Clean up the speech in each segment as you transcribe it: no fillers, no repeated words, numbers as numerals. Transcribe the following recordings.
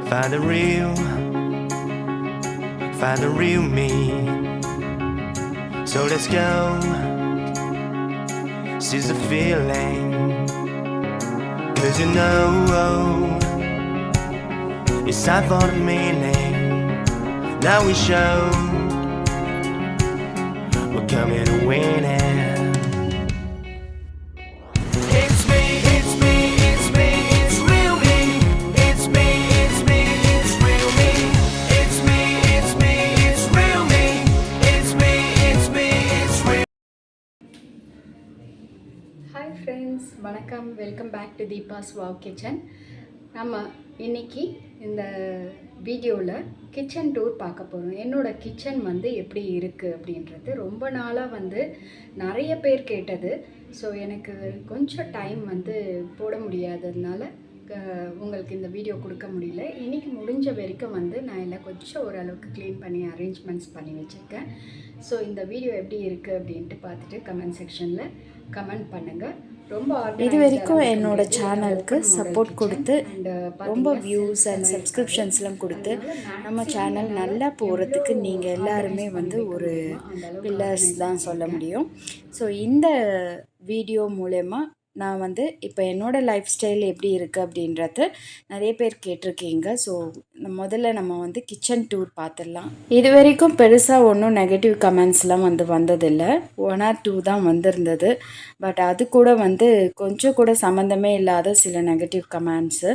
Find the real me. So let's go, seize the feeling. 'Cause you know it's time for the meaning. Now we show we're coming to win it. It's me, it's me, it's me, it's real me. It's me, it's me, it's real me. It's me, it's me, it's real me. It's me, it's me, it's real. Hi friends, வணக்கம். Welcome back to Deepa's wow kitchen. நம்ம இன்னைக்கு இந்த வீடியோவில் kitchen tour பார்க்க போகிறோம். என்னோடய kitchen வந்து எப்படி இருக்குது அப்படின்றது ரொம்ப நாளாக வந்து நிறைய பேர் கேட்டது. ஸோ எனக்கு கொஞ்சம் டைம் வந்து போட முடியாததுனால உங்களுக்கு இந்த வீடியோ கொடுக்க முடியல. இன்றைக்கி முடிஞ்ச வரைக்கும் வந்து நான் எல்லாம் கொஞ்சம் ஓரளவுக்கு க்ளீன் பண்ணி அரேஞ்ச்மெண்ட்ஸ் பண்ணி வச்சுருக்கேன். ஸோ இந்த வீடியோ எப்படி இருக்குது அப்படின்ட்டு பார்த்துட்டு கமெண்ட் செக்ஷனில் கமெண்ட் பண்ணுங்கள். ரொம்ப இது வரைக்கும் என்னோட சேனலுக்கு சப்போர்ட் கொடுத்து ரொம்ப வியூஸ் அண்ட் சப்ஸ்கிரிப்ஷன்ஸ்லாம் கொடுத்து நம்ம சேனல் நல்லா போகிறதுக்கு நீங்கள் எல்லாருமே வந்து ஒரு பில்லர்ஸ் தான் சொல்ல முடியும். ஸோ இந்த வீடியோ மூலமா நான் வந்து இப்போ என்னோடய லைஃப் ஸ்டைல் எப்படி இருக்குது அப்படின்றது நிறைய பேர் கேட்டிருக்கீங்க. ஸோ முதல்ல நம்ம வந்து கிச்சன் டூர் பார்த்துடலாம். இது வரைக்கும் பெருசாக ஒன்றும் நெகட்டிவ் கமெண்ட்ஸ்லாம் வந்து வந்ததில்லை. 1 or 2 தான் வந்திருந்தது. பட் அது கூட வந்து கொஞ்சம் கூட சம்மந்தமே இல்லாத சில நெகட்டிவ் கமெண்ட்ஸு.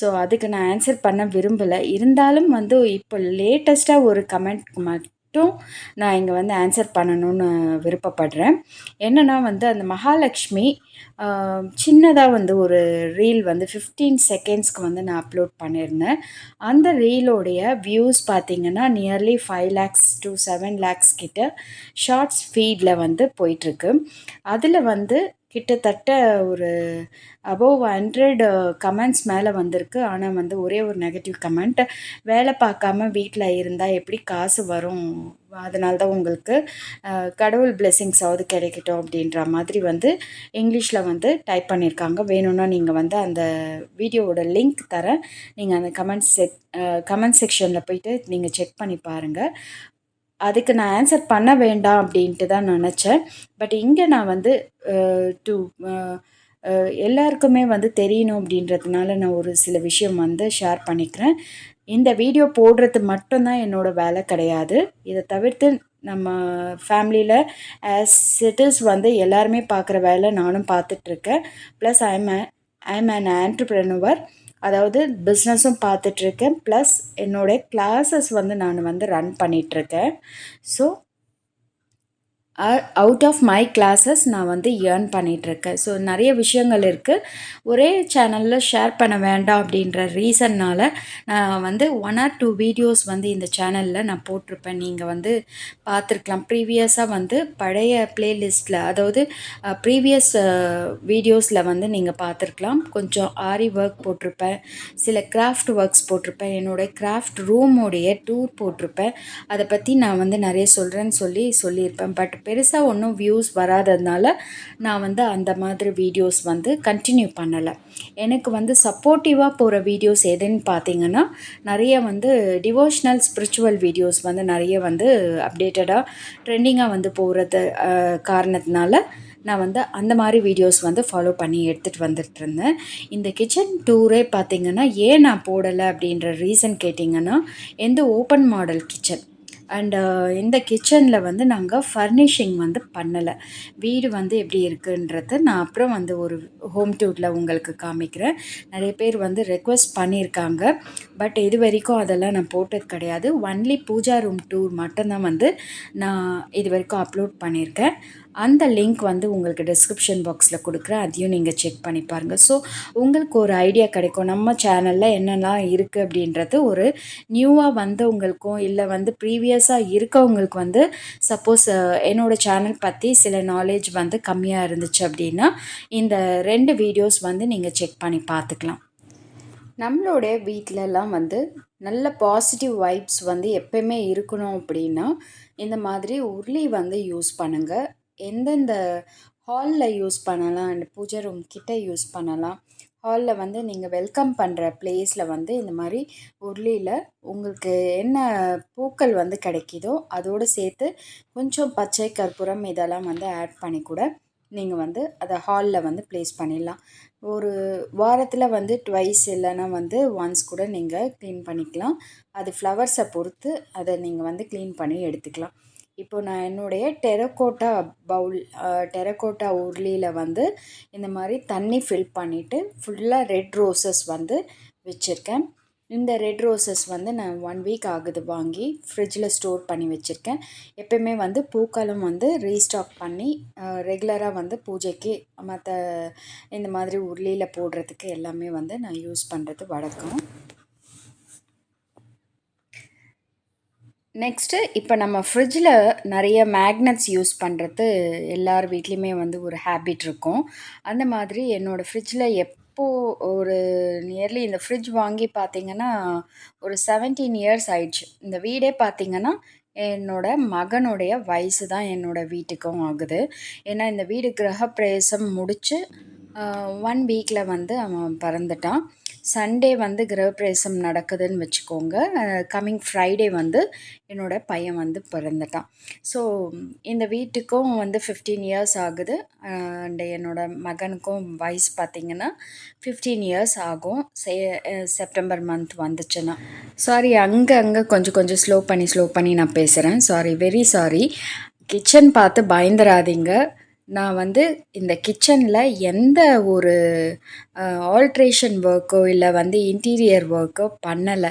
ஸோ அதுக்கு நான் ஆன்சர் பண்ண விரும்பலை. இருந்தாலும் வந்து இப்போ லேட்டஸ்ட்டாக ஒரு கமெண்ட் நான் இங்கே வந்து ஆன்சர் பண்ணணும்னு விருப்பப்படுறேன். என்னென்னா வந்து அந்த மகாலட்சுமி சின்னதாக வந்து ஒரு ரீல் வந்து 15 செகண்ட்ஸ்க்கு வந்து நான் அப்லோட் பண்ணியிருந்தேன். அந்த ரீலோடைய வியூஸ் பார்த்திங்கன்னா நியர்லி 5 lakhs to 7 lakhs கிட்ட ஷார்ட்ஸ் ஃபீடில் வந்து போயிட்டுருக்கு. அதில் வந்து கிட்டத்தட்ட ஒரு அபோவ் 100 கமெண்ட்ஸ் மேலே வந்திருக்கு. ஆனால் வந்து ஒரே ஒரு நெகட்டிவ் கமெண்ட், வேலை பார்க்காம வீட்டில் இருந்தால் எப்படி காசு வரும், அதனால தான் உங்களுக்கு கடவுள் பிளெஸ்ஸிங்ஸாவது கிடைக்கட்டும் அப்படின்ற மாதிரி வந்து இங்கிலீஷில் வந்து டைப் பண்ணியிருக்காங்க. வேணும்னா நீங்கள் வந்து அந்த வீடியோவோட லிங்க் தரேன், நீங்கள் அந்த கமெண்ட் செக்ஷனில் போய்ட்டு நீங்கள் செக் பண்ணி பாருங்கள். அதுக்கு நான் ஆன்சர் பண்ண வேண்டாம் அப்படின்ட்டு தான் நினச்சேன். பட் இங்கே நான் வந்து எல்லாருக்குமே வந்து தெரியணும் அப்படின்றதுனால நான் ஒரு சில விஷயம் வந்து ஷேர் பண்ணிக்கிறேன். இந்த வீடியோ போடுறது மட்டும்தான் என்னோடய வேலை கிடையாது. இதை தவிர்த்து நம்ம ஃபேமிலியில் ஆஸ் இட் இஸ் வந்து எல்லாருமே பார்க்குற வேலை நானும் பார்த்துட்ருக்கேன். Plus I am an entrepreneur, அதாவது பிஸ்னஸும் பார்த்துட்ருக்கேன். ப்ளஸ் என்னோடய கிளாஸஸ் வந்து நான் வந்து ரன் பண்ணிகிட்ருக்கேன். So out of my classes நான் வந்து ஏர்ன் பண்ணிகிட்ருக்கேன். ஸோ நிறைய விஷயங்கள் இருக்குது. ஒரே சேனலில் ஷேர் பண்ண வேண்டாம் அப்படின்ற ரீசன்னால் நான் வந்து 1 or 2 வீடியோஸ் வந்து இந்த சேனலில் நான் போட்டிருப்பேன். நீங்கள் வந்து பார்த்துருக்கலாம். ப்ரீவியஸாக வந்து பழைய ப்ளேலிஸ்ட்டில், அதாவது ப்ரீவியஸ் வீடியோஸில் வந்து நீங்கள் பார்த்துருக்கலாம். கொஞ்சம் ஆரி ஒர்க் போட்டிருப்பேன், சில கிராஃப்ட் ஒர்க்ஸ் போட்டிருப்பேன், என்னோடய கிராஃப்ட் ரூமோடைய டூர் போட்டிருப்பேன். அதை பற்றி நான் வந்து நிறைய சொல்கிறேன்னு சொல்லியிருப்பேன். பட் பெருசாக ஒன்றும் வியூஸ் வராததுனால நான் வந்து அந்த மாதிரி வீடியோஸ் வந்து கண்டினியூ பண்ணலை. எனக்கு வந்து சப்போர்ட்டிவாக போகிற வீடியோஸ் எதுன்னு பார்த்தீங்கன்னா, நிறைய வந்து டிவோஷ்னல் ஸ்பிரிச்சுவல் வீடியோஸ் வந்து நிறைய வந்து அப்டேட்டடாக ட்ரெண்டிங்காக வந்து போகிறது காரணத்தினால நான் வந்து அந்த மாதிரி வீடியோஸ் வந்து ஃபாலோ பண்ணி எடுத்துகிட்டு வந்துட்டுருந்தேன். இந்த கிச்சன் டூரே பார்த்திங்கன்னா ஏன் நான் போடலை அப்படின்ற ரீசன் கேட்டிங்கன்னா, எந்த ஓப்பன் மாடல் கிச்சன் அண்டு இந்த கிச்சனில் வந்து நாங்கள் ஃபர்னிஷிங் வந்து பண்ணலை. வீடு வந்து எப்படி இருக்குன்றத நான் அப்புறம் வந்து ஒரு ஹோம் டூரில் உங்களுக்கு காமிக்கிறேன். நிறைய பேர் வந்து ரெக்வெஸ்ட் பண்ணியிருக்காங்க. பட் இது வரைக்கும் அதெல்லாம் நான் போட்டது கிடையாது. ஒன்லி பூஜா ரூம் டூர் மட்டும்தான் வந்து நான் இது வரைக்கும் அப்லோட் பண்ணியிருக்கேன். அந்த லிங்க் வந்து உங்களுக்கு டிஸ்கிரிப்ஷன் பாக்ஸில் கொடுக்குறேன். அதையும் நீங்கள் செக் பண்ணி பாருங்கள். ஸோ உங்களுக்கு ஒரு ஐடியா கிடைக்கும் நம்ம சேனலில் என்னெல்லாம் இருக்குது அப்படின்றது. ஒரு நியூவாக வந்தவங்களுக்கும் இல்லை வந்து ப்ரீவியஸாக இருக்கவங்களுக்கு வந்து சப்போஸ் என்னோடய சேனல் பற்றி சில நாலேஜ் வந்து கம்மியாக இருந்துச்சு அப்படின்னா இந்த 2 வீடியோஸ் வந்து நீங்கள் செக் பண்ணி பார்த்துக்கலாம். நம்மளுடைய வீட்டிலலாம் வந்து நல்ல பாசிட்டிவ் வைப்ஸ் வந்து எப்பயுமே இருக்கணும் அப்படின்னா இந்த மாதிரி உருளி வந்து யூஸ் பண்ணுங்கள். எந்தெந்த ஹாலில் யூஸ் பண்ணலாம் அண்ட் பூஜை ரூம் கிட்ட யூஸ் பண்ணலாம், ஹாலில் வந்து நீங்கள் வெல்கம் பண்ணுற பிளேஸில் வந்து இந்த மாதிரி உருளியில் உங்களுக்கு என்ன பூக்கள் வந்து கிடைக்கிதோ அதோடு சேர்த்து கொஞ்சம் பச்சை கற்பூரம் இதெல்லாம் வந்து ஆட் பண்ணி கூட நீங்கள் வந்து அதை ஹாலில் வந்து ப்ளேஸ் பண்ணிடலாம். ஒரு வாரத்தில் வந்து ட்வைஸ் இல்லைன்னா வந்து ஒன்ஸ் கூட நீங்கள் க்ளீன் பண்ணிக்கலாம். அது ஃப்ளவர்ஸை பொறுத்து அதை நீங்கள் வந்து க்ளீன் பண்ணி எடுத்துக்கலாம். இப்போ நான் என்னுடைய டெரக்கோட்டா உருளியில் வந்து இந்த மாதிரி தண்ணி ஃபில் பண்ணிவிட்டு ஃபுல்லாக ரெட் ரோசஸ் வந்து வச்சுருக்கேன். இந்த ரெட் ரோசஸ் வந்து நான் 1 வீக் ஆகுது வாங்கி ஃப்ரிட்ஜில் ஸ்டோர் பண்ணி வச்சுருக்கேன். எப்பயுமே வந்து பூக்களும் வந்து ரீஸ்டாக் பண்ணி ரெகுலராக வந்து பூஜைக்கு மற்ற இந்த மாதிரி உருளியில் போடுறதுக்கு எல்லாமே வந்து நான் யூஸ் பண்ணுறது வழக்கம். நெக்ஸ்ட்டு இப்போ நம்ம ஃப்ரிட்ஜில் நிறைய மேக்னட்ஸ் யூஸ் பண்ணுறது எல்லார் வீட்லேயுமே வந்து ஒரு ஹேபிட் இருக்கும். அந்த மாதிரி என்னோடய ஃப்ரிட்ஜில் ஒரு நியர்லி இந்த ஃப்ரிட்ஜ் வாங்கி பார்த்திங்கன்னா ஒரு 17 இயர்ஸ் ஆயிடுச்சு. இந்த வீடே பார்த்திங்கன்னா என்னோட மகனுடைய வயசு தான் என்னோடய வீட்டுக்கும் ஆகுது. ஏன்னா இந்த வீடு கிரகப்பிரவேசம் முடித்து 1 வீக்கில் வந்து அவன் பிறந்துட்டான். சண்டே வந்து கிரகப்பிரவேசம் நடக்குதுன்னு வச்சுக்கோங்க. கம்மிங் ஃப்ரைடே வந்து என்னோடய பையன் வந்து பிறந்துட்டான். ஸோ இந்த வீட்டுக்கும் வந்து 15 இயர்ஸ் ஆகுது. அண்ட் என்னோடய மகனுக்கும் வயசு பார்த்திங்கன்னா 15 இயர்ஸ் ஆகும். செப்டம்பர் மந்த் வந்துச்சுன்னா. சாரி, அங்கே கொஞ்சம் ஸ்லோ பண்ணி நான் பேசுகிறேன். Sorry, very sorry. கிச்சன் பார்த்து பயந்துராதீங்க. நான் வந்து இந்த கிச்சனில் எந்த ஒரு ஆல்ட்ரேஷன் ஒர்க்கோ இல்லை வந்து இன்டீரியர் ஒர்க்கோ பண்ணலை.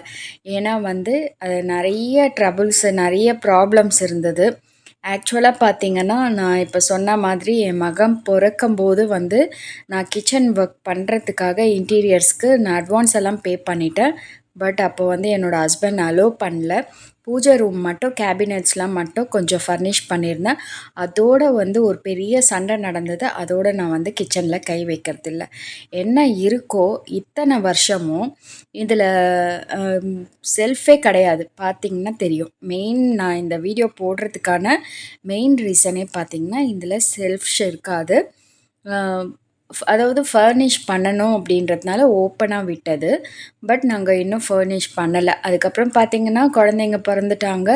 ஏன்னா வந்து அது நிறைய ட்ரபுள்ஸு நிறைய ப்ராப்ளம்ஸ் இருந்தது. ஆக்சுவலாக பார்த்திங்கன்னா நான் இப்போ சொன்ன மாதிரி என் மகன் பிறக்கும்போது வந்து நான் கிச்சன் ஒர்க் பண்ணுறதுக்காக இன்டீரியர்ஸ்க்கு நான் அட்வான்ஸ் எல்லாம் பே பண்ணிட்டேன். பட் அப்போ வந்து என்னோடய ஹஸ்பண்ட் அலோவ் பண்ணல. பூஜை ரூம் மட்டும் கேபினெட்ஸ்லாம் மட்டும் கொஞ்சம் ஃபர்னிஷ் பண்ணியிருந்தேன். அதோடு வந்து ஒரு பெரிய சண்டை நடந்தது. அதோடு நான் வந்து கிச்சனில் கை வைக்கிறதில்ல. என்ன இருக்கோ இத்தனை வருஷமும் இதில் செல்ஃபே கிடையாது. பார்த்திங்கன்னா தெரியும். நான் இந்த வீடியோ போடுறதுக்கான மெயின் ரீசனே பார்த்திங்கன்னா இதில் செல்ஃப்ஸ் இருக்காது. அதாவது ஃபர்னிஷ் பண்ணணும் அப்படின்றதுனால ஓப்பனாக விட்டது. பட் நாங்கள் இன்னும் ஃபர்னிஷ் பண்ணலை. அதுக்கப்புறம் பார்த்திங்கன்னா குழந்தைங்க பிறந்துட்டாங்க.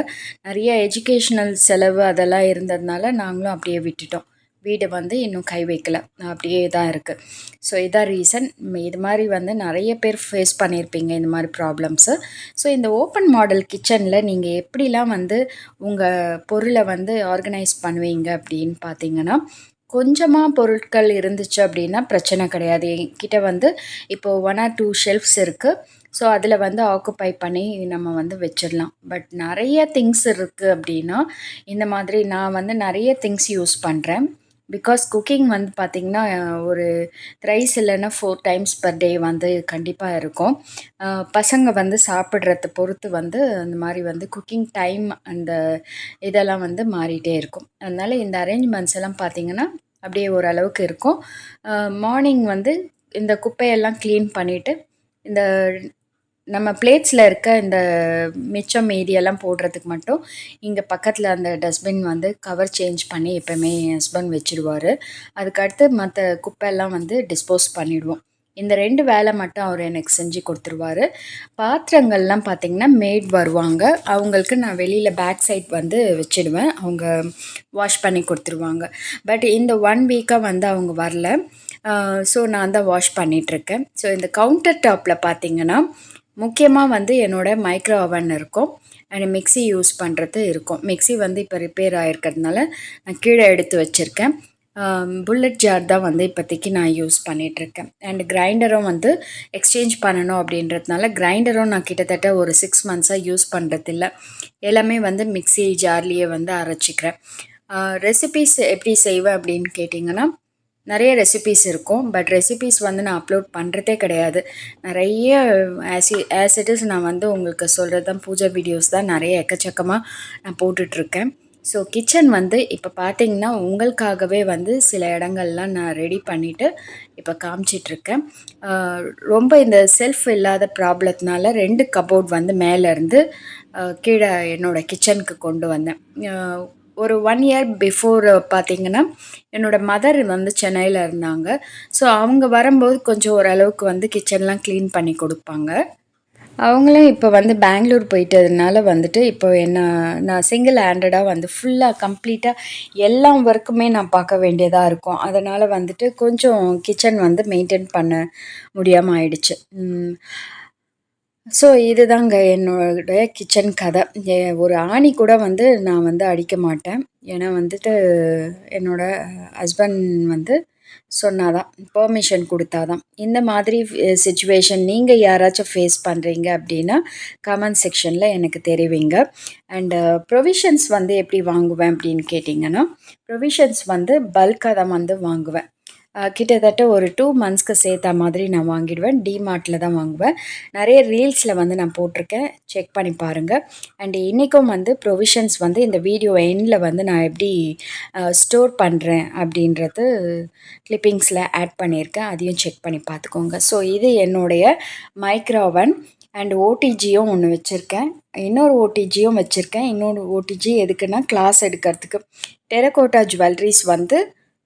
நிறைய எஜுகேஷ்னல் செலவு அதெல்லாம் இருந்ததுனால நாங்களும் அப்படியே விட்டுட்டோம். வீடு வந்து இன்னும் கை வைக்கலை, அப்படியே தான் இருக்குது. ஸோ இதான் ரீசன். இது மாதிரி வந்து நிறைய பேர் ஃபேஸ் பண்ணியிருப்பீங்க இந்த மாதிரி ப்ராப்ளம்ஸு. ஸோ இந்த ஓப்பன் மாடல் கிச்சனில் நீங்கள் எப்படிலாம் வந்து உங்கள் பொருளை வந்து ஆர்கனைஸ் பண்ணுவீங்க அப்படின்னு பார்த்தீங்கன்னா, கொஞ்சமாக பொருட்கள் இருந்துச்சு அப்படின்னா பிரச்சனை கிடையாது. என்கிட்ட வந்து இப்போது 1 or 2 ஷெல்ஃப்ஸ் இருக்குது. ஸோ அதில் வந்து ஆக்குப்பை பண்ணி நம்ம வந்து வச்சிடலாம். பட் நிறைய திங்ஸ் இருக்குது அப்படின்னா இந்த மாதிரி நான் வந்து நிறைய திங்ஸ் யூஸ் பண்ணுறேன். பிகாஸ் குக்கிங் வந்து பார்த்திங்கன்னா ஒரு 3 இல்லைன்னா 4 times per day வந்து கண்டிப்பாக இருக்கும். பசங்க வந்து சாப்பிட்றத பொறுத்து வந்து அந்த மாதிரி வந்து குக்கிங் டைம் அந்த இதெல்லாம் வந்து மாறிட்டே இருக்கும். அதனால் இந்த அரேஞ்ச்மெண்ட்ஸ் எல்லாம் பார்த்திங்கன்னா அப்படியே ஓரளவுக்கு இருக்கும். மார்னிங் வந்து இந்த குப்பையெல்லாம் க்ளீன் பண்ணிவிட்டு இந்த நம்ம பிளேட்ஸில் இருக்க இந்த மிச்சம் மீதியெல்லாம் போடுறதுக்கு மட்டும் இங்கே பக்கத்தில் அந்த டஸ்ட்பின் வந்து கவர் சேஞ்ச் பண்ணி எப்போவுமே என் ஹஸ்பண்ட் வச்சுடுவார். அதுக்கடுத்து மற்ற குப்பையெல்லாம் வந்து டிஸ்போஸ் பண்ணிவிடுவோம். இந்த 2 வேலை மட்டும் அவர் எனக்கு செஞ்சு கொடுத்துருவாரு. பாத்திரங்கள்லாம் பார்த்திங்கன்னா மேட் வருவாங்க. அவங்களுக்கு நான் வெளியில் பேக் சைட் வந்து வச்சுடுவேன். அவங்க வாஷ் பண்ணி கொடுத்துருவாங்க. பட் இந்த 1 வீக்காக வந்து அவங்க வரல. ஸோ நான் தான் வாஷ் பண்ணிகிட்ருக்கேன். ஸோ இந்த கவுண்டர் டாப்பில் பார்த்திங்கன்னா முக்கியமாக வந்து என்னோடய மைக்ரோ ஓவன் இருக்கும். அண்ட் மிக்ஸி யூஸ் பண்ணுறது இருக்கும். மிக்ஸி வந்து இப்போ ரிப்பேர் ஆகிருக்கிறதுனால நான் கீழே எடுத்து வச்சுருக்கேன். புல்லட் ஜார் தான் வந்து இப்போதைக்கு நான் யூஸ் பண்ணிகிட்ருக்கேன். அண்ட் கிரைண்டரும் வந்து எக்ஸ்சேஞ்ச் பண்ணணும் அப்படின்றதுனால கிரைண்டரும் நான் கிட்டத்தட்ட ஒரு 6 months யூஸ் பண்ணுறதில்ல. எல்லாமே வந்து மிக்ஸி ஜார்லேயே வந்து அரைச்சிக்கிறேன். ரெசிபீஸ் எப்படி செய்வேன் அப்படின்னு கேட்டிங்கன்னா நிறைய ரெசிபீஸ் இருக்கும். பட் ரெசிபீஸ் வந்து நான் அப்லோட் பண்ணுறதே கிடையாது. நிறைய ஆஸ் இட் இஸ் நான் வந்து உங்களுக்கு சொல்கிறது தான். பூஜை வீடியோஸ் தான் நிறைய எக்கச்சக்கமாக நான் போட்டுட்ருக்கேன். ஸோ கிச்சன் வந்து இப்போ பார்த்திங்கன்னா உங்களுக்காகவே வந்து சில இடங்கள்லாம் நான் ரெடி பண்ணிவிட்டு இப்போ காமிச்சிட்ருக்கேன். ரொம்ப இந்த செல்ஃப் இல்லாத ப்ராப்ளத்தினால 2 கபோர்ட் வந்து மேலேருந்து கீழே என்னோடய கிச்சனுக்கு கொண்டு வந்தேன். ஒரு 1 இயர் பிஃபோர் பார்த்தீங்கன்னா என்னோடய மதர் வந்து சென்னையில் இருந்தாங்க. ஸோ அவங்க வரும்போது கொஞ்சம் ஓரளவுக்கு வந்து கிச்சன்லாம் க்ளீன் பண்ணி கொடுப்பாங்க. அவங்களும் இப்போ வந்து பெங்களூர் போயிட்டதுனால வந்துட்டு இப்போ நான் சிங்கிள் ஹேண்டடாக வந்து ஃபுல்லாக கம்ப்ளீட்டாக எல்லா ஒர்க்குமே நான் பார்க்க வேண்டியதாக இருக்கும். அதனால் வந்துட்டு கொஞ்சம் கிச்சன் வந்து மெயின்டைன் பண்ண முடியாமல் ஆயிடுச்சு. ஸோ இதுதாங்க என்னோட கிச்சன் கதை. ஒரு ஆணி கூட வந்து நான் வந்து அடிக்க மாட்டேன். ஏன்னா வந்துட்டு என்னோட ஹஸ்பண்ட் வந்து சொன்னாதான், பெர்மிஷன் கொடுத்தாதான். இந்த மாதிரி சிச்சுவேஷன் நீங்கள் யாராச்சும் ஃபேஸ் பண்ணுறீங்க அப்படின்னா கமெண்ட் செக்ஷனில் எனக்கு தெரிவிங்க. அண்டு ப்ரொவிஷன்ஸ் வந்து எப்படி வாங்குவேன் அப்படின்னு கேட்டிங்கன்னா, ப்ரொவிஷன்ஸ் வந்து பல்காக தான் வந்து வாங்குவேன். கிட்டத்தட்ட ஒரு 2 மந்த்ஸ்க்கு சேர்த்த மாதிரி நான் வாங்கிடுவேன். டிமார்ட்டில் தான் வாங்குவேன். நிறைய ரீல்ஸில் வந்து நான் போட்டிருக்கேன், செக் பண்ணி பாருங்கள். அண்டு இன்றைக்கும் வந்து ப்ரொவிஷன்ஸ் வந்து இந்த வீடியோ எண்டில் வந்து நான் எப்படி ஸ்டோர் பண்ணுறேன் அப்படின்றது கிளிப்பிங்ஸில் ஆட் பண்ணியிருக்கேன். அதையும் செக் பண்ணி பார்த்துக்கோங்க. ஸோ இது என்னுடைய மைக்ரோவன் அண்ட் ஓடிஜியும் ஒன்று வச்சுருக்கேன். இன்னொரு ஓடிஜியும் வச்சுருக்கேன். இன்னொரு ஓடிஜி எதுக்குன்னா கிளாஸ் எடுக்கிறதுக்கு. டெரகோட்டா ஜுவல்லரிஸ் வந்து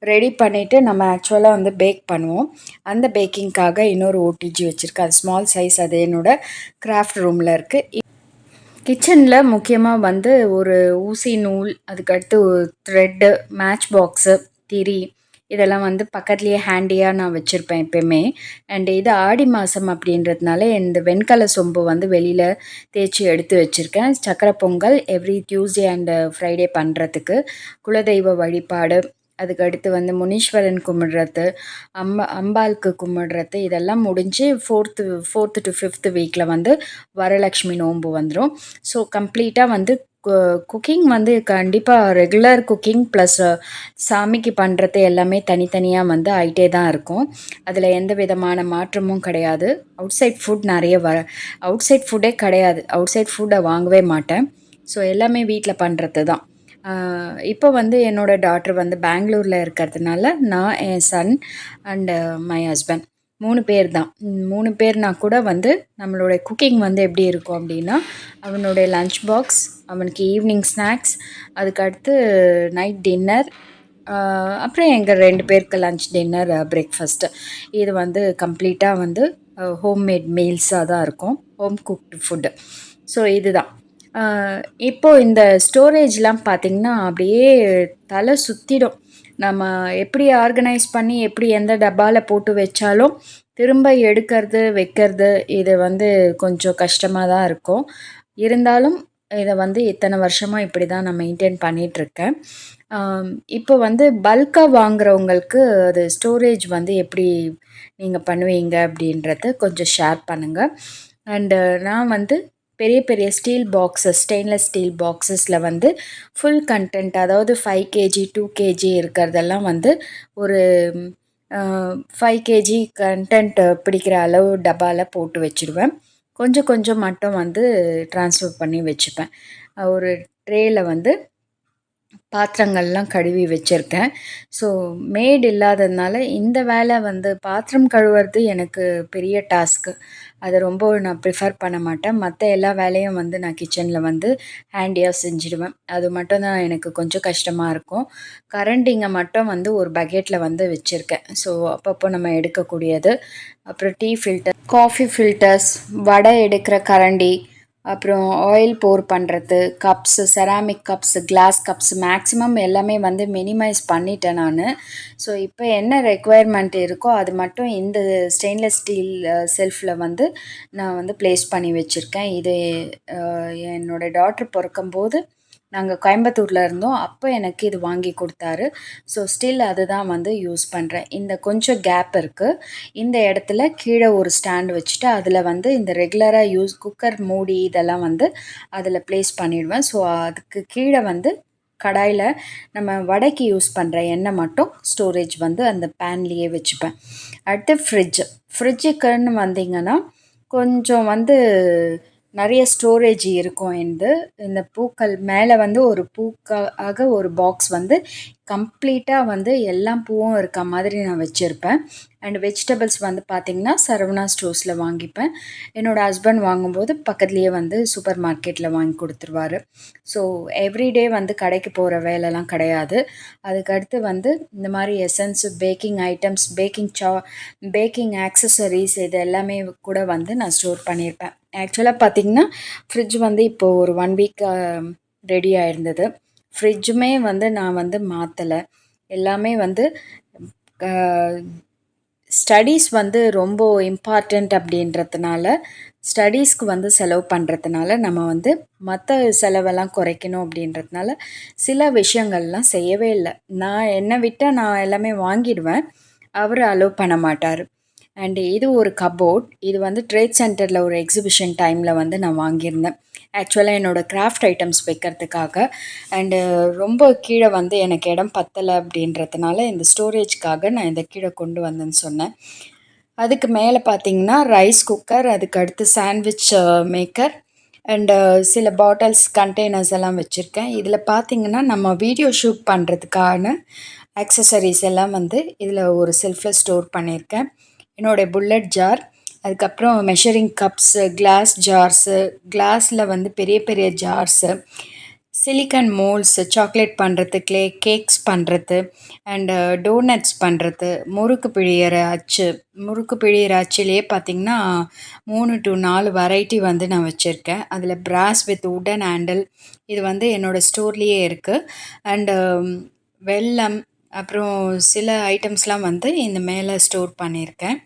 ரெடி பண்ணிவிட்டு நம்ம ஆக்சுவலாக வந்து பேக் பண்ணுவோம். அந்த பேக்கிங்க்காக இன்னொரு ஓடிஜி வச்சுருக்கேன். அது ஸ்மால் சைஸ். அது என்னோடய கிராஃப்ட் ரூமில் இருக்குது. கிச்சனில் முக்கியமாக வந்து ஒரு ஊசி நூல், அதுக்கடுத்து த்ரெட்டு, மேட்ச் பாக்ஸு, திரி இதெல்லாம் வந்து பக்கத்துலேயே ஹேண்டியாக நான் வச்சுருப்பேன் எப்போயுமே. அண்டு இது ஆடி மாதம் அப்படின்றதுனால இந்த வெண்கல சொம்பு வந்து வெளியில் தேய்ச்சி எடுத்து வச்சுருக்கேன். சக்கரை Pongal every Tuesday and Friday பண்ணுறதுக்கு, குலதெய்வ வழிபாடு, அதுக்கடுத்து வந்து முனீஸ்வரன் கும்பிடுறது, அம்பாளுக்கு கும்பிடுறது, இதெல்லாம் முடிஞ்சு 4th to 5th வீக்கில் வந்து வரலக்ஷ்மி நோன்பு வந்துடும். ஸோ கம்ப்ளீட்டாக வந்து குக்கிங் வந்து கண்டிப்பாக ரெகுலர் குக்கிங் ப்ளஸ் சாமிக்கு பண்ணுறது எல்லாமே தனித்தனியாக வந்து ஆகிட்டே தான் இருக்கும். அதில் எந்த விதமான மாற்றமும் கிடையாது. அவுட் சைட் ஃபுட் நிறைய அவுட் சைட் ஃபுட்டே கிடையாது. அவுட் சைட் ஃபுட்டை வாங்கவே மாட்டேன். ஸோ எல்லாமே வீட்டில் பண்ணுறது தான். இப்போ வந்து என்னோடய டாட்டர் வந்து பெங்களூரில் இருக்கிறதுனால நான், என் சன் அண்டு மை ஹஸ்பண்ட் 3 பேர் தான். 3 பேர்னா கூட வந்து நம்மளுடைய குக்கிங் வந்து எப்படி இருக்கும் அப்படின்னா, அவனுடைய லன்ச் பாக்ஸ், அவனுக்கு ஈவினிங் ஸ்நாக்ஸ், அதுக்கடுத்து நைட் டின்னர், அப்புறம் எங்கள் 2 பேருக்கு லன்ச், டின்னர், பிரேக்ஃபாஸ்ட்டு. இது வந்து கம்ப்ளீட்டாக வந்து ஹோம்மேட் மீல்ஸாக தான் இருக்கும். Home cooked food. ஸோ இதுதான். இப்போது இந்த ஸ்டோரேஜ்லாம் பார்த்திங்கன்னா அப்படியே தலை சுற்றிடும். நம்ம எப்படி ஆர்கனைஸ் பண்ணி எப்படி எந்த டப்பாவில் போட்டு வச்சாலும் திரும்ப எடுக்கிறது வைக்கிறது இது வந்து கொஞ்சம் கஷ்டமாக தான் இருக்கும். இருந்தாலும் இதை வந்து இத்தனை வருஷமாக இப்படி தான் நான் மெயின்டைன் பண்ணிகிட்ருக்கேன். இப்போ வந்து பல்காக வாங்குறவங்களுக்கு அது ஸ்டோரேஜ் வந்து எப்படி நீங்கள் பண்ணுவீங்க அப்படின்றத கொஞ்சம் ஷேர் பண்ணுங்கள். அண்டு நான் வந்து பெரிய பெரிய ஸ்டீல் பாக்ஸஸ், ஸ்டெயின்லெஸ் ஸ்டீல் பாக்ஸஸில் வந்து ஃபுல் கண்டென்ட், அதாவது 5 kg 2 kg இருக்கிறதெல்லாம் வந்து ஒரு 5 kg கண்டென்ட் பிடிக்கிற அளவு டப்பாவில் போட்டு வச்சுடுவேன். கொஞ்சம் கொஞ்சம் மட்டும் வந்து ட்ரான்ஸ்ஃபர் பண்ணி வச்சுப்பேன். ஒரு ட்ரேயில் வந்து பாத்திரங்கள்லாம் கழுவி வச்சுருக்கேன். ஸோ மேட் இல்லாததுனால இந்த வேலை வந்து பாத்திரம் கழுவுறது எனக்கு பெரிய டாஸ்க்கு. அதை ரொம்ப நான் ப்ரிஃபர் பண்ண மாட்டேன். மற்ற எல்லா வேலையும் வந்து நான் கிச்சனில் வந்து ஹேண்டியாக செஞ்சுடுவேன். அது மட்டும் தான் எனக்கு கொஞ்சம் கஷ்டமாக இருக்கும். கரண்டிங்க மட்டும் வந்து ஒரு பக்கெட்டில் வந்து வச்சுருக்கேன். ஸோ அப்பப்போ நம்ம எடுக்கக்கூடியது. அப்புறம் tea filter, coffee filters, vada எடுக்கிற கரண்டி, அப்புறம் ஆயில் போர் பண்ணுறது, cups, ceramic cups, glass cups maximum எல்லாமே வந்து மினிமைஸ் பண்ணிட்டேன் நான். ஸோ இப்போ என்ன ரெக்குவயர்மெண்ட் இருக்கோ அது மட்டும் இந்த ஸ்டெயின்லெஸ் ஸ்டீல் செல்ஃபில் வந்து நான் வந்து ப்ளேஸ் பண்ணி வச்சுருக்கேன். இது என்னோடய டாட்டர் பிறக்கும்போது நாங்கள் கோயம்புத்தூரில் இருந்தோம். அப்போ எனக்கு இது வாங்கி கொடுத்தாரு. ஸோ ஸ்டில் அதுதான் வந்து யூஸ் பண்ணுறேன். இந்த கொஞ்சம் கேப் இருக்குது. இந்த இடத்துல கீழே ஒரு ஸ்டாண்டு வச்சுட்டு அதில் வந்து இந்த ரெகுலராக குக்கர் மூடி இதெல்லாம் வந்து அதில் ப்ளேஸ் பண்ணிடுவேன். ஸோ அதுக்கு கீழே வந்து கடாயில் நம்ம வடைக்கு யூஸ் பண்ணுற எண்ணெய் மட்டும் ஸ்டோரேஜ் வந்து அந்த பேன்லேயே வச்சுப்பேன். அடுத்து ஃப்ரிட்ஜுக்குன்னு வந்திங்கன்னா கொஞ்சம் வந்து நிறைய ஸ்டோரேஜ் இருக்கும். இந்த பூக்கள் மேலே வந்து ஒரு பூக்காக ஒரு பாக்ஸ் வந்து கம்ப்ளீட்டாக வந்து எல்லா பூவும் இருக்க மாதிரி நான் வச்சுருப்பேன். அண்ட் வெஜிடபிள்ஸ் வந்து பார்த்திங்கன்னா சரவணா ஸ்டோர்ஸில் வாங்கிப்பேன். என்னோடய ஹஸ்பண்ட் வாங்கும்போது பக்கத்துலேயே வந்து சூப்பர் மார்க்கெட்டில் வாங்கி கொடுத்துருவாரு. ஸோ எவ்ரிடே வந்து கடைக்கு போகிற வேலைலாம் கிடையாது. அதுக்கடுத்து வந்து இந்த மாதிரி essence, baking items, baking accessories இது எல்லாமே கூட வந்து நான் ஸ்டோர் பண்ணியிருப்பேன். ஆக்சுவலாக பார்த்திங்கன்னா ஃப்ரிட்ஜ் வந்து இப்போது ஒரு 1 வீக் ரெடி ஆயிருந்தது. ஃப்ரிட்ஜுமே வந்து நான் வந்து மாற்றலை. எல்லாமே வந்து ஸ்டடீஸ் வந்து ரொம்ப இம்பார்ட்டண்ட் அப்படின்றதுனால, ஸ்டடீஸ்க்கு வந்து செலவு பண்ணுறதுனால நம்ம வந்து மற்ற செலவெல்லாம் குறைக்கணும் அப்படின்றதுனால சில விஷயங்கள்லாம் செய்யவே இல்லை. என்னை விட்டால் நான் எல்லாமே வாங்கிடுவேன். அவர் அலோவ் பண்ண மாட்டார். அண்டு இது ஒரு கபோர்ட். இது வந்து ட்ரேட் சென்டரில் ஒரு எக்ஸிபிஷன் டைமில் வந்து நான் வாங்கியிருந்தேன். ஆக்சுவலாக என்னோடய கிராஃப்ட் ஐட்டம்ஸ் வைக்கிறதுக்காக. அண்டு ரொம்ப கீழே வந்து எனக்கு இடம் பத்தலை அப்படின்றதுனால இந்த ஸ்டோரேஜ்க்காக நான் இந்த கீழே கொண்டு வந்தேன்னு சொன்னேன். அதுக்கு மேலே பார்த்திங்கன்னா ரைஸ் குக்கர், அதுக்கு அடுத்து சாண்ட்விச் மேக்கர் அண்டு சில பாட்டில்ஸ், கண்டெய்னர்ஸ் எல்லாம் வச்சுருக்கேன். இதில் பார்த்திங்கன்னா நம்ம வீடியோ ஷூட் பண்ணுறதுக்கான ஆக்சசரிஸ் எல்லாம் வந்து இதில் ஒரு செல்ஃபில் ஸ்டோர் பண்ணியிருக்கேன். என்னோடய புல்லட் ஜார், அதுக்கப்புறம் மெஷரிங் கப்ஸு, கிளாஸ் ஜார்ஸு, கிளாஸில் வந்து பெரிய பெரிய ஜார்ஸு, சிலிக்கான் மோல்ட்ஸு, சாக்லேட் பண்ணுறது, கேக்ஸ் பண்ணுறது அண்டு டோனட்ஸ் பண்ணுறது, முறுக்கு பிழியிற அச்சுலேயே பார்த்திங்கன்னா 3 to 4 வெரைட்டி வந்து நான் வச்சுருக்கேன். அதில் பிராஸ் வித் உட்டன் ஹேண்டில் இது வந்து என்னோடய ஸ்டோர்லேயே இருக்குது. அண்டு வெல்லம், அப்புறம் சில ஐட்டம்ஸ்லாம் வந்து இந்த மேலே ஸ்டோர் பண்ணியிருக்கேன்.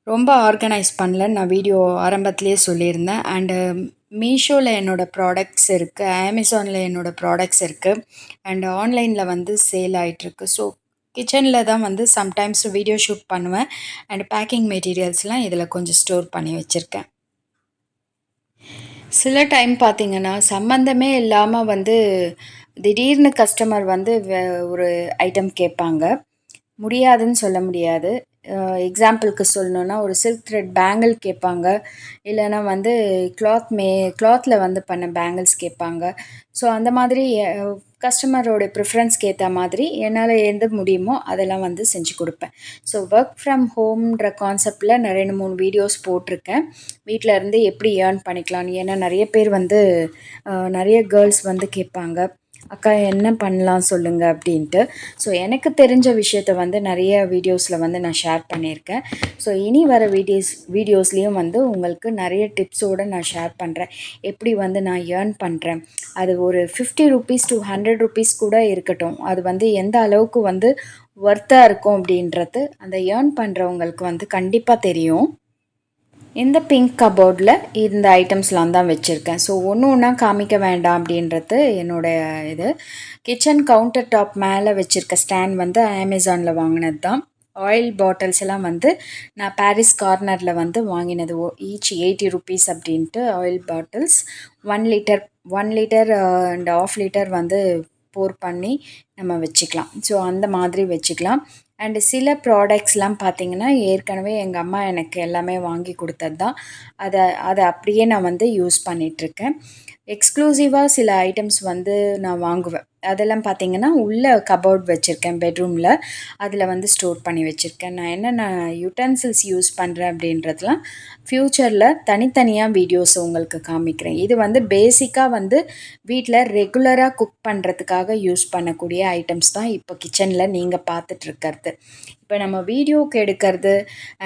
ரொம்ப ஆர்கனைஸ் பண்ணல, நான் வீடியோ ஆரம்பத்துலேயே சொல்லியிருந்தேன். அண்டு மீஷோவில் என்னோடய ப்ராடக்ட்ஸ் இருக்குது, அமேசானில் என்னோடய ப்ராடக்ட்ஸ் இருக்குது, அண்டு ஆன்லைனில் வந்து சேல் ஆகிட்டுருக்கு. ஸோ கிச்சனில் தான் வந்து சம்டைம்ஸ் வீடியோ ஷூட் பண்ணுவேன். அண்டு பேக்கிங் மெட்டீரியல்ஸ்லாம் இதில் கொஞ்சம் ஸ்டோர் பண்ணி வச்சுருக்கேன். சில டைம் பார்த்திங்கன்னா சம்மந்தமே இல்லாமல் வந்து திடீர்னு கஸ்டமர் வந்து ஒரு ஐட்டம் கேட்பாங்க. முடியாதுன்னு சொல்ல முடியாது. எக்ஸாம்பிளுக்கு சொல்லணுன்னா ஒரு சில்க் த்ரெட் பேங்கிள் கேட்பாங்க. இல்லைன்னா வந்து கிளாத்தில் வந்து பண்ண பேங்கிள்ஸ் கேட்பாங்க. ஸோ அந்த மாதிரி கஸ்டமரோட ப்ரிஃபரன்ஸ்க்கு ஏற்ற மாதிரி என்னால் எது முடியுமோ அதெல்லாம் வந்து செஞ்சு கொடுப்பேன். ஸோ ஒர்க் ஃப்ரம் ஹோம்ன்ற கான்செப்டில் நான் 2-3 வீடியோஸ் போட்டிருக்கேன். வீட்டில் இருந்து எப்படி ஏர்ன் பண்ணிக்கலான்னு. ஏன்னா நிறைய பேர் வந்து நிறைய கேர்ள்ஸ் வந்து கேட்பாங்க, அக்கா என்ன பண்ணலாம் சொல்லுங்கள் அப்படின்ட்டு. ஸோ எனக்கு தெரிஞ்ச விஷயத்த வந்து நிறைய வீடியோஸில் வந்து நான் ஷேர் பண்ணியிருக்கேன். ஸோ இனி வர வீடியோஸ்லேயும் வந்து உங்களுக்கு நிறைய டிப்ஸோடு நான் ஷேர் பண்ணுறேன். எப்படி வந்து நான் ஏர்ன் பண்ணுறேன். அது ஒரு 50 rupees to 100 rupees கூட இருக்கட்டும். அது வந்து எந்த அளவுக்கு வந்து ஒர்த்தாக இருக்கும் அப்படின்றது அந்த ஏர்ன் பண்ணுறவங்களுக்கு வந்து கண்டிப்பாக தெரியும். இந்த பிங்க் கபோர்டில் இந்த ஐட்டம்ஸ்லாம் தான் வச்சுருக்கேன். ஸோ ஒன்று ஒன்றா காமிக்க வேண்டாம் அப்படின்றது என்னோடய இது. கிச்சன் கவுண்டர் டாப் மேலே வச்சுருக்க ஸ்டாண்ட் வந்து அமேசானில் வாங்கினது தான். ஆயில் பாட்டில்ஸ் எல்லாம் வந்து நான் பாரிஸ் கார்னரில் வந்து வாங்கினது. ஈச் 80 rupees அப்படின்ட்டு oil bottles 1 liter and 1/2 liter வந்து போர் பண்ணி நம்ம வச்சுக்கலாம். ஸோ அந்த மாதிரி வச்சுக்கலாம். அண்டு சில ப்ராடக்ட்ஸ்லாம் பார்த்திங்கன்னா ஏற்கனவே எங்கள் அம்மா எனக்கு எல்லாமே வாங்கி கொடுத்தது தான். அதை அப்படியே நான் வந்து யூஸ் பண்ணிகிட்ருக்கேன். எக்ஸ்க்ளூசிவாக சில ஐட்டம்ஸ் வந்து நான் வாங்குவேன். அதெல்லாம் பார்த்திங்கன்னா உள்ள கபோர்ட் வச்சுருக்கேன் பெட்ரூமில். அதில் வந்து ஸ்டோர் பண்ணி வச்சுருக்கேன். நான் என்னென்ன யூட்டன்சில்ஸ் யூஸ் பண்ணுறேன் அப்படின்றதுலாம் ஃப்யூச்சரில் தனித்தனியாக வீடியோஸ் உங்களுக்கு காமிக்கிறேன். இது வந்து பேசிக்காக வந்து வீட்டில் ரெகுலராக குக் பண்ணுறதுக்காக யூஸ் பண்ணக்கூடிய ஐட்டம்ஸ் தான் இப்போ கிச்சனில் நீங்கள் பார்த்துட்ருக்கிறது. இப்போ நம்ம வீடியோவுக்கு எடுக்கிறது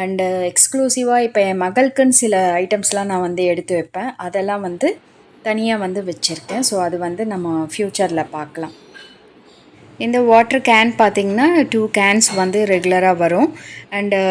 அண்டு எக்ஸ்க்ளூசிவாக இப்போ என் மகளுக்குன்னு சில ஐட்டம்ஸ்லாம் நான் வந்து எடுத்து வைப்பேன். அதெல்லாம் வந்து தனியாக வந்து வச்சுருக்கேன். ஸோ அது வந்து நம்ம ஃப்யூச்சரில் பார்க்கலாம். இந்த வாட்டர் கேன் பார்த்திங்கன்னா 2 cans வந்து ரெகுலராக வரும். அண்டு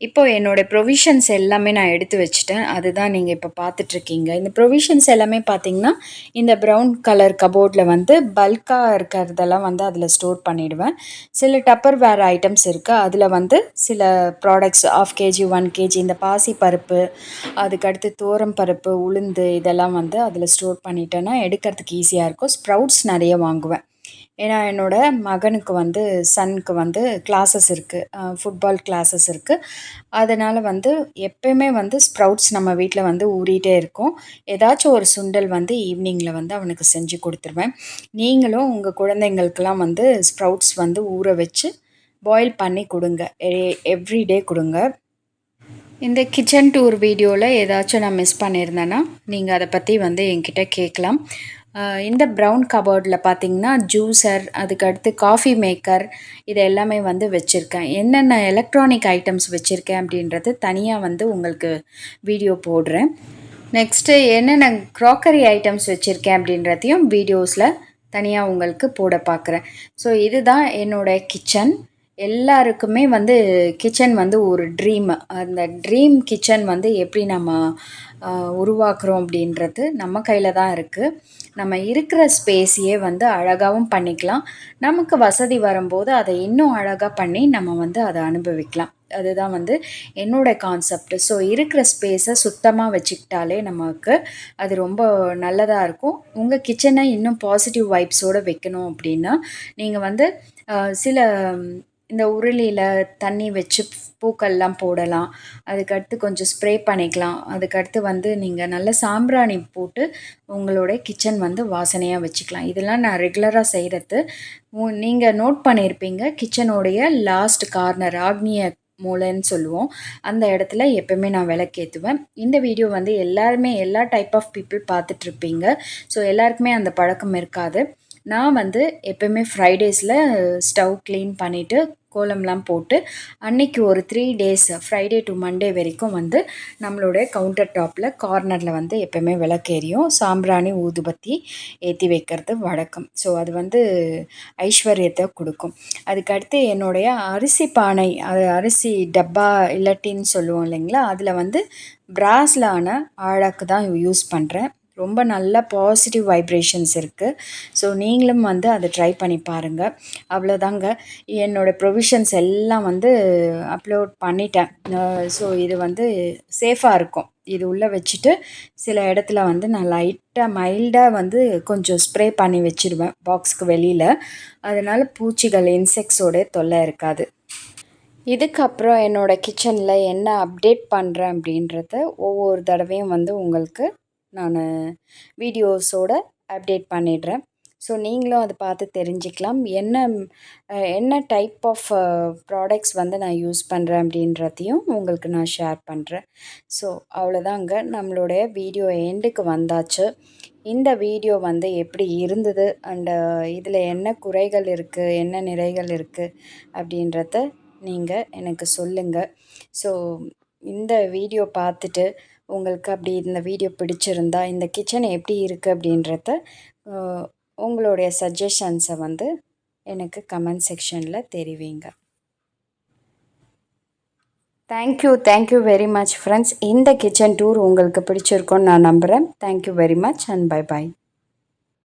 இப்போது என்னோடய ப்ரொவிஷன்ஸ் எல்லாமே நான் எடுத்து வச்சுட்டேன். அதுதான் நீங்கள் இப்போ பார்த்துட்ருக்கீங்க. இந்த ப்ரொவிஷன்ஸ் எல்லாமே பார்த்திங்கன்னா இந்த ப்ரௌன் கலர் கபோர்டில் வந்து பல்காக இருக்கிறதெல்லாம் வந்து அதில் ஸ்டோர் பண்ணிவிடுவேன். சில டப்பர் வேர் ஐட்டம்ஸ் இருக்குது. அதில் வந்து சில ப்ராடக்ட்ஸ் 1/2 kg 1 kg இந்த பாசி பருப்பு, அதுக்கடுத்து தோரம் பருப்பு, உளுந்து இதெல்லாம் வந்து அதில் ஸ்டோர் பண்ணிட்டேன்னா எடுக்கிறதுக்கு ஈஸியாக இருக்கும். ஸ்ப்ரவுட்ஸ் நிறைய வாங்குவேன். ஏன்னா என்னோடய மகனுக்கு வந்து சனுக்கு வந்து கிளாஸஸ் இருக்குது, ஃபுட்பால் கிளாஸஸ் இருக்குது. அதனால் வந்து எப்பயுமே வந்து ஸ்ப்ரவுட்ஸ் நம்ம வீட்டில் வந்து ஊறிட்டே இருக்கும். ஏதாச்சும் ஒரு சுண்டல் வந்து ஈவினிங்கில் வந்து அவனுக்கு செஞ்சு கொடுத்துருவேன். நீங்களும் உங்கள் குழந்தைங்களுக்கெல்லாம் வந்து ஸ்ப்ரவுட்ஸ் வந்து ஊற வச்சு பாயில் பண்ணி கொடுங்க, எவ்ரிடே கொடுங்க. இந்த கிச்சன் டூர் வீடியோவில் ஏதாச்சும் நான் மிஸ் பண்ணியிருந்தேன்னா நீங்கள் அதை பற்றி வந்து என்கிட்ட கேட்கலாம். இந்த ப்ரௌன் கபோர்டில் பார்த்தீங்கன்னா ஜூஸர், அதுக்கடுத்து காஃபி மேக்கர், இது எல்லாமே வந்து வச்சுருக்கேன். என்னென்ன எலக்ட்ரானிக் ஐட்டம்ஸ் வச்சுருக்கேன் அப்படின்றது தனியாக வந்து உங்களுக்கு வீடியோ போடுறேன். நெக்ஸ்ட்டு என்னென்ன க்ராக்கரி ஐட்டம்ஸ் வச்சுருக்கேன் அப்படின்றதையும் வீடியோஸில் தனியாக உங்களுக்கு போட பார்க்குறேன். ஸோ இதுதான் என்னோடய கிச்சன். எல்லாருக்குமே வந்து கிச்சன் வந்து ஒரு ட்ரீம். அந்த ட்ரீம் கிச்சன் வந்து எப்படி நம்ம உருவாக்குறோம் அப்படின்றது நம்ம கையில் தான் இருக்குது. நம்ம இருக்கிற ஸ்பேஸையே வந்து அழகாகவும் பண்ணிக்கலாம். நமக்கு வசதி வரும்போது அதை இன்னும் அழகாக பண்ணி நம்ம வந்து அதை அனுபவிக்கலாம். அதுதான் வந்து என்னோடய கான்செப்ட். ஸோ இருக்கிற ஸ்பேஸை சுத்தமாக வச்சுக்கிட்டாலே நமக்கு அது ரொம்ப நல்லதாக இருக்கும். உங்கள் கிச்சனை இன்னும் பாசிட்டிவ் வைப்ஸோடு வைக்கணும் அப்படின்னா நீங்கள் வந்து சில இந்த உருளியில் தண்ணி வச்சு பூக்கள்லாம் போடலாம். அதுக்கடுத்து கொஞ்சம் ஸ்ப்ரே பண்ணிக்கலாம். அதுக்கடுத்து வந்து நீங்கள் நல்ல சாம்பிராணி போட்டு உங்களோட கிச்சன் வந்து வாசனையாக வச்சுக்கலாம். இதெல்லாம் நான் ரெகுலராக செய்கிறது. நீங்கள் நோட் பண்ணியிருப்பீங்க, கிச்சனுடைய லாஸ்ட் கார்னர் ஆக்னிய மூலைன்னு சொல்லுவோம், அந்த இடத்துல எப்போவுமே நான் விளக்கேற்றுவேன். இந்த வீடியோ வந்து எல்லாருமே எல்லா டைப் ஆஃப் பீப்புள் பார்த்துட்ருப்பீங்க. ஸோ எல்லாருக்குமே அந்த பழக்கம் இருக்காது. நான் வந்து எப்போயுமே ஃப்ரைடேஸில் ஸ்டவ் க்ளீன் பண்ணிவிட்டு கோலம்லாம் போட்டு அன்றைக்கி ஒரு 3 days ஃப்ரைடே டு மண்டே வரைக்கும் வந்து நம்மளுடைய கவுண்டர் டாப்பில் கார்னரில் வந்து எப்போயுமே விளக்கேறியும் சாம்பிராணி ஊதுபத்தி ஏற்றி வைக்கிறது வழக்கம். ஸோ அது வந்து ஐஸ்வர்யத்தை கொடுக்கும். அதுக்கடுத்து என்னுடைய அரிசி பானை, அது அரிசி டப்பா இல்லாட்டின்னு சொல்லுவோம் இல்லைங்களா, அதில் வந்து பிராஸில் ஆன ஆழாக்கு தான் யூஸ் பண்ணுறேன். ரொம்ப நல்ல பாசிட்டிவ் வைப்ரேஷன்ஸ் இருக்குது. ஸோ நீங்களும் வந்து அதை ட்ரை பண்ணி பாருங்கள். அவ்வளோதாங்க, என்னோடய ப்ரொவிஷன்ஸ் எல்லாம் வந்து அப்லோட் பண்ணிட்டேன். ஸோ இது வந்து சேஃபாக இருக்கும். இது உள்ளே வச்சுட்டு சில இடத்துல வந்து நான் லைட்டாக மைல்டாக வந்து கொஞ்சம் ஸ்ப்ரே பண்ணி வச்சுருவேன் பாக்ஸுக்கு வெளியில். அதனால் பூச்சிகள் இன்செக்ட்ஸோட தொல்லை இருக்காது. இதுக்கப்புறம் என்னோடய கிச்சனில் என்ன அப்டேட் பண்ணுறேன் அப்படின்றத ஒவ்வொரு தடவையும் வந்து உங்களுக்கு நான் வீடியோஸோடு அப்டேட் பண்ணிடுறேன். ஸோ நீங்களும் அதை பார்த்து தெரிஞ்சுக்கலாம். என்ன டைப் ஆஃப் ப்ராடக்ட்ஸ் வந்து நான் யூஸ் பண்ணுறேன் அப்படின்றதையும் உங்களுக்கு நான் ஷேர் பண்ணுறேன். ஸோ அவ்வளோதாங்க, நம்மளுடைய வீடியோ எண்டுக்கு வந்தாச்சு. இந்த வீடியோ வந்து எப்படி இருந்தது அண்டு இதில் என்ன குறைகள் இருக்குது, என்ன நிறைகள் இருக்குது அப்படின்றத நீங்கள் எனக்கு சொல்லுங்கள். ஸோ இந்த வீடியோ பார்த்துட்டு உங்களுக்கு அப்படி இந்த வீடியோ பிடிச்சிருந்தா, இந்த கிச்சன் எப்படி இருக்குது அப்படின்றத உங்களுடைய சஜஷன்ஸை வந்து எனக்கு கமெண்ட் செக்ஷனில் தெரிவிங்க. Thank you very much friends. இந்த கிச்சன் டூர் உங்களுக்கு பிடிச்சிருக்குன்னு நான் நம்புகிறேன். Thank you very much and by.